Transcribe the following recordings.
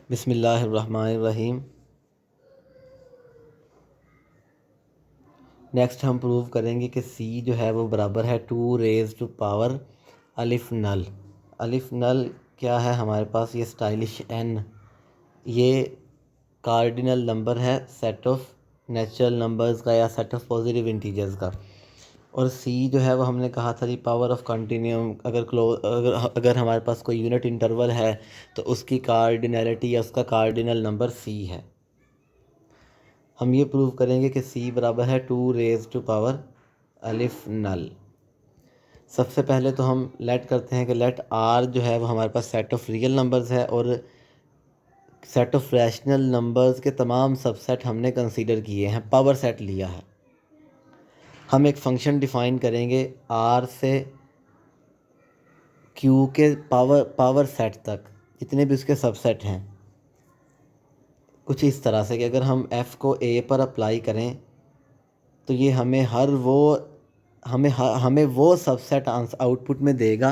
बिस्मिल्लाहिर्रहमानिर्रहीम। नेक्स्ट हम प्रूव करेंगे कि सी जो है वो बराबर है 2 रेज़ टू पावर अलिफ नल। अलिफ नल क्या है हमारे पास? ये स्टाइलिश एन, ये कार्डिनल नंबर है सेट ऑफ नेचुरल नंबर्स का या सेट ऑफ पॉजिटिव इंटीजर्स का। और सी जो है वो हमने कहा था जी पावर ऑफ कंटिन्यूम। अगर हमारे पास कोई यूनिट इंटरवल है तो उसकी कार्डिनलिटी या उसका कार्डिनल नंबर सी है। हम ये प्रूव करेंगे कि सी बराबर है 2 रेज़ टू पावर अलिफ नल। सबसे पहले तो हम लेट करते हैं कि लेट आर जो है वो हमारे पास सेट ऑफ रियल नंबर्स है और सेट ऑफ रैशनल नंबर्स के तमाम सबसेट हमने कंसीडर किए हैं, पावर सेट लिया है। हम एक फ़ंक्शन डिफ़ाइन करेंगे आर से क्यू के पावर सेट तक जितने भी उसके सबसेट हैं, कुछ इस तरह से कि अगर हम f को a पर अप्लाई करें तो ये हमें वो सबसेट आउटपुट में देगा,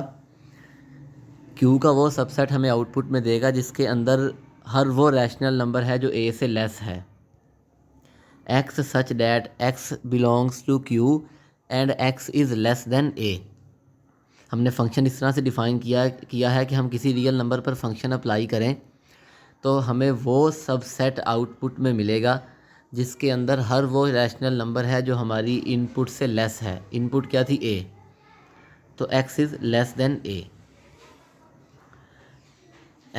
q का वो सबसेट हमें आउटपुट में देगा जिसके अंदर हर वो रैशनल नंबर है जो a से लेस है। x such that x belongs to q and x is less than a। हमने फंक्शन इस तरह से डिफ़ाइन किया है कि हम किसी रियल नंबर पर फंक्शन अप्लाई करें तो हमें वो सबसेट आउटपुट में मिलेगा जिसके अंदर हर वो रैशनल नंबर है जो हमारी इनपुट से लेस है। इनपुट क्या थी? a, तो x is less than a।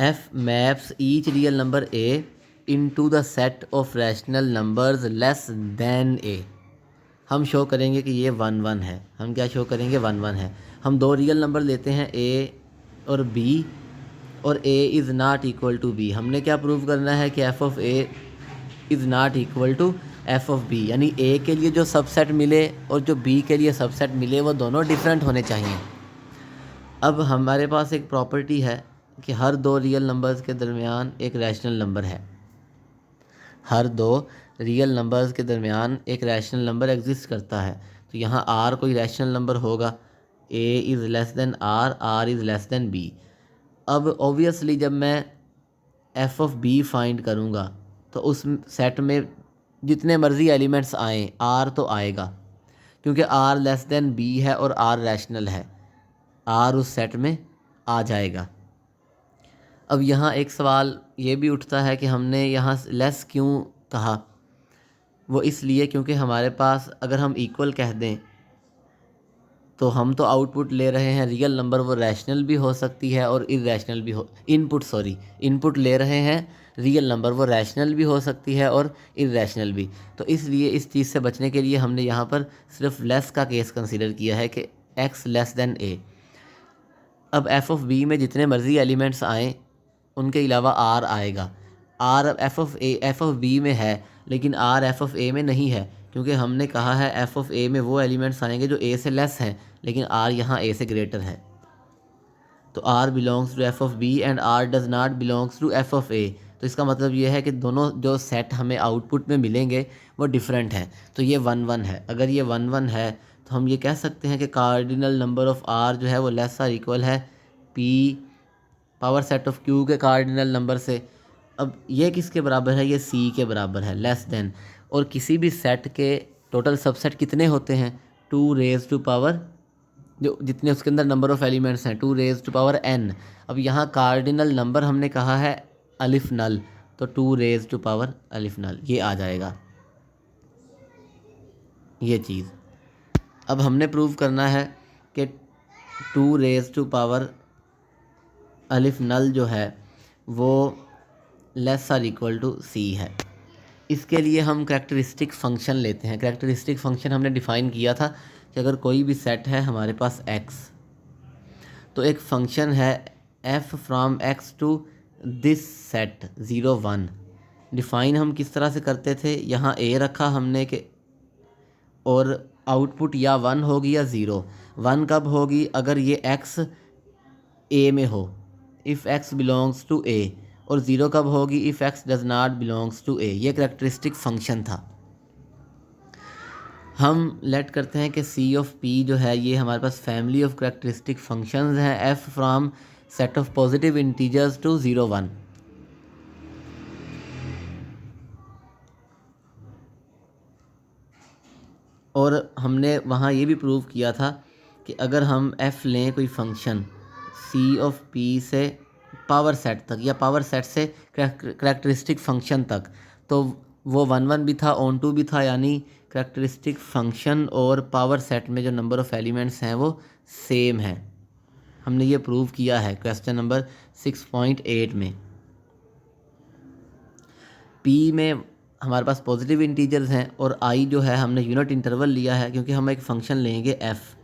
f maps each real number a into the set of rational numbers less than a। हम शो करेंगे कि ये 1 1 है। हम क्या शो करेंगे? 1 1 है। हम दो रियल नंबर लेते हैं a और b और a is not equal to b। हमने क्या प्रूव करना है कि f of a is not equal to f of b, यानी a के लिए जो सबसेट मिले और जो b के लिए सबसेट मिले वो दोनों डिफरेंट होने चाहिए। अब हमारे पास एक प्रॉपर्टी है कि हर दो रियल नंबर्स के दरमियान एक रैशनल नंबर है। हर दो रियल नंबर्स के दरमियान एक रैशनल नंबर एग्जिस्ट करता है। तो यहाँ r कोई रैशनल नंबर होगा, a is less then r is less then b। अब ऑब्वियसली जब मैं f ऑफ b फाइंड करूँगा तो उस सेट में जितने मर्ज़ी एलिमेंट्स आएँ r तो आएगा, क्योंकि r लेस देन b है और r रैशनल है, r उस सेट में आ जाएगा। अब यहाँ एक सवाल ये भी उठता है कि हमने यहाँ लेस क्यों कहा? वो इसलिए क्योंकि हमारे पास अगर हम इक्वल कह दें तो हम तो आउटपुट ले रहे हैं रियल नंबर, वो रैशनल भी हो सकती है और इरेशनल भी हो। इनपुट ले रहे हैं रियल नंबर, वो रैशनल भी हो सकती है और इरेशनल भी। तो इसलिए इस चीज़ से बचने के लिए हमने यहाँ पर सिर्फ लेस का केस कंसीडर किया है कि x लेस देन a। अब f ऑफ b में जितने मर्ज़ी एलिमेंट्स आएँ उनके अलावा r आएगा। r एफ ऑफ b में है लेकिन r f ऑफ a में नहीं है, क्योंकि हमने कहा है f ऑफ a में वो एलिमेंट्स आएंगे जो a से लेस हैं, लेकिन r यहाँ a से ग्रेटर है। तो r belongs to f of b and r does not belongs to f of a। तो इसका मतलब ये है कि दोनों जो सेट हमें आउटपुट में मिलेंगे वो डिफरेंट हैं। तो ये 1 1 है। अगर ये 1 1 है तो हम ये कह सकते हैं कि कार्डिनल नंबर ऑफ़ r जो है वो लेस और इक्वल है p power set of q के कार्डिनल नंबर से। अब ये किसके बराबर है? ये c के बराबर है, लेस देन। और किसी भी सेट के टोटल सबसेट कितने होते हैं? 2 रेज़ टू पावर, जो जितने उसके अंदर नंबर ऑफ़ एलिमेंट्स हैं, 2 रेज़ टू पावर n। अब यहाँ कार्डिनल नंबर हमने कहा है अलिफ नल, तो 2 रेज़ टू पावर अलिफ नल ये आ जाएगा, ये चीज़। अब हमने प्रूव करना है कि 2 रेज़ टू पावर अलिफ नल जो है वो लेस और इक्वल टू सी है। इसके लिए हम करैक्टरिस्टिक फ़ंक्शन लेते हैं। करैक्टरिस्टिक फ़ंक्शन हमने डिफ़ाइन किया था कि अगर कोई भी सेट है हमारे पास x, तो एक फ़ंक्शन है f from x to this set 0 1। Define हम किस तरह से करते थे? यहाँ a रखा हमने कि और आउटपुट या 1 होगी या 0। 1 कब होगी? अगर ये x a में हो, if x belongs to a। और 0 कब होगी? If x does not belongs to a। ये करैक्टरिस्टिक फ़ंक्शन था। हम लेट करते हैं कि c ऑफ p जो है ये हमारे पास फैमिली ऑफ करैक्टरिस्टिक फंक्शंस हैं f from set of positive integers to 0 1। और हमने वहाँ ये भी प्रूव किया था कि अगर हम f लें कोई फंक्शन c ऑफ p से पावर सेट तक या पावर सेट से करैक्टरिस्टिक फंक्शन तक, तो वो 1 1 भी था, ऑन टू भी था, यानी करैक्टरिस्टिक फंक्शन और पावर सेट में जो नंबर ऑफ़ एलिमेंट्स हैं वो सेम है। हमने ये प्रूव किया है क्वेश्चन नंबर 6.8 में। p में हमारे पास पॉजिटिव इंटीजर्स हैं और i जो है हमने यूनिट इंटरवल लिया है, क्योंकि हम एक फ़ंक्शन लेंगे f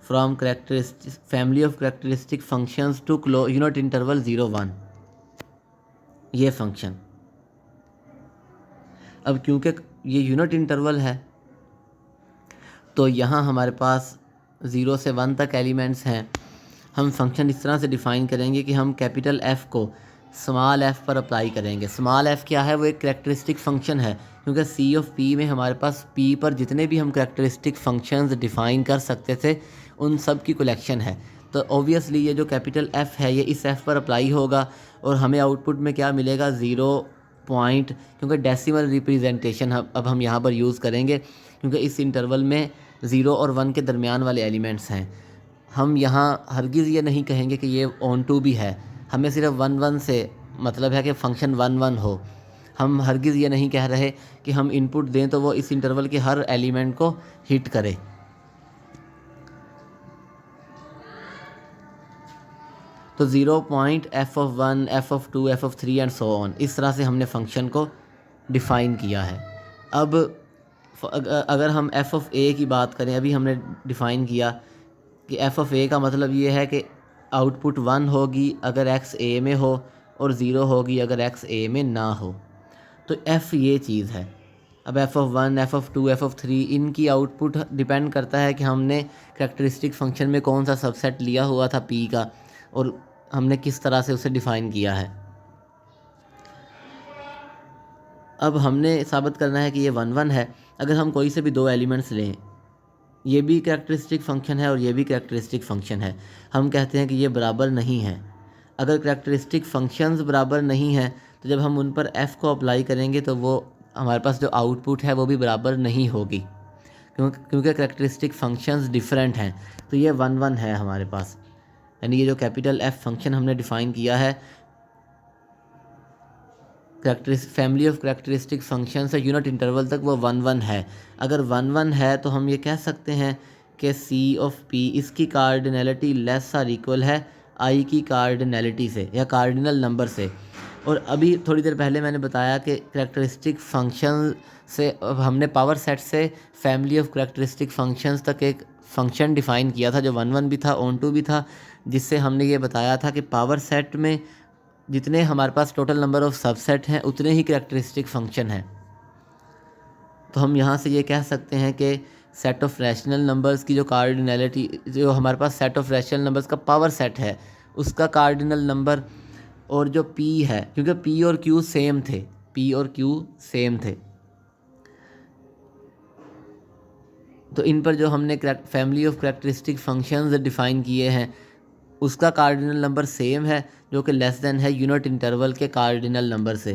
from characteristic family of characteristic functions to unit interval 0 1, ये फंक्शन। अब क्योंकि ये यूनिट इंटरवल है तो यहाँ हमारे पास 0 से 1 तक एलिमेंट्स हैं। हम फंक्शन इस तरह से डिफ़ाइन करेंगे कि हम कैपिटल F को स्मॉल f पर अप्लाई करेंगे। स्मॉल f क्या है? वो एक करैक्टरिस्टिक फ़ंक्शन है, क्योंकि c ऑफ p में हमारे पास p पर जितने भी हम करैक्टरिस्टिक फ़ंक्शंस डिफ़ाइन कर सकते थे उन सब की कलेक्शन है। तो ऑब्वियसली ये जो कैपिटल F है ये इस f पर अप्लाई होगा और हमें आउटपुट में क्या मिलेगा? 0 पॉइंट, क्योंकि डेसिमल रिप्रेजेंटेशन अब हम यहाँ पर यूज़ करेंगे, क्योंकि इस इंटरवल में 0 और 1 के दरमियान वाले एलिमेंट्स हैं। हम यहाँ हरगिज़ ये नहीं कहेंगे कि ये ऑन टू भी है, हमें सिर्फ 1 1 से मतलब है कि फंक्शन 1 1 हो। हम हरगिज़ ये नहीं कह रहे कि हम इनपुट दें तो वो इस इंटरवल के हर एलिमेंट को हिट करे। तो 0 point f of 1, f of 2, f of 3 and so on, इस तरह से हमने फंक्शन को डिफ़ाइन किया है। अब अगर हम f ऑफ a की बात करें, अभी हमने डिफ़ाइन किया कि f ऑफ a का मतलब ये है कि आउटपुट 1 होगी अगर x a में हो और 0 होगी अगर x a में ना हो। तो f ये चीज़ है। अब f of 1, f of 2, f of 3 इनकी आउटपुट डिपेंड करता है कि हमने करैक्टरिस्टिक फ़ंक्शन में कौन सा सबसेट लिया हुआ था p का और हमने किस तरह से उसे डिफ़ाइन किया है। अब हमने साबित करना है कि ये 1 1 है। अगर हम कोई से भी दो एलिमेंट्स लें, ये भी करैक्टरिस्टिक फ़ंक्शन है और ये भी करैक्टरिस्टिक फ़ंक्शन है, हम कहते हैं कि ये बराबर नहीं है। अगर करैक्टरिस्टिक फ़ंक्शंस बराबर नहीं हैं तो जब हम उन पर f को अप्लाई करेंगे तो वो हमारे पास जो आउटपुट है वो भी बराबर नहीं होगी, क्योंकि करैक्टरिस्टिक फ़ंक्शंस डिफरेंट हैं। तो ये 1 1 है हमारे पास, यानी ये जो कैपिटल F फंक्शन हमने डिफ़ाइन किया है फैमिली ऑफ करैक्टरिस्टिक फंक्शन से यूनिट इंटरवल तक, वो 1 1 है। अगर 1 1 है तो हम ये कह सकते हैं कि c ऑफ p इसकी कार्डिनलिटी लेस और इक्वल है i की कार्डिनलिटी से या कार्डिनल नंबर से। और अभी थोड़ी देर पहले मैंने बताया कि करैक्टरिस्टिक फंक्शन से अब हमने पावर सेट से फैमिली ऑफ करैक्टरिस्टिक फंक्शंस तक एक फ़ंक्शन डिफ़ाइन किया था जो 1 1 भी था, ऑन टू भी था, जिससे हमने ये बताया था कि पावर सेट में जितने हमारे पास टोटल नंबर ऑफ़ सबसेट हैं उतने ही करैक्टरिस्टिक फ़ंक्शन हैं। तो हम यहाँ से ये कह सकते हैं कि सेट ऑफ रैशनल नंबर्स की जो कार्डिनलिटी, जो हमारे पास सेट ऑफ रैशनल नंबर्स का पावर सेट है उसका कार्डिनल नंबर और जो p है, क्योंकि p और q सेम थे, p और q सेम थे, तो इन पर जो हमने family of characteristic functions define किए हैं उसका कार्डिनल नंबर सेम है, जो कि लेस देन है यूनिट इंटरवल के कार्डिनल नंबर से।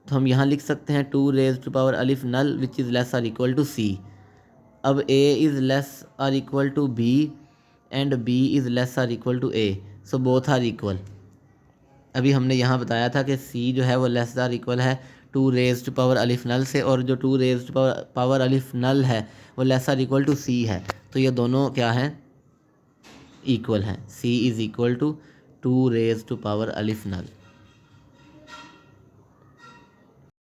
तो हम यहाँ लिख सकते हैं 2 raise to power aleph null which is less और इक्वल टू c। अब a इज़ लेस और equal to b and b is less और equal to a, so both are equal. अभी हमने यहाँ बताया था कि c जो है वो लेस और इक्वल है 2 रेज़ टू पावर अलिफ नल से, और जो 2 रेज़ टू पावर अलिफ नल है वो लेस और इक्वल टू c है। तो ये दोनों क्या हैं? इक्वल हैं। c is equal to 2 raise to power aleph null.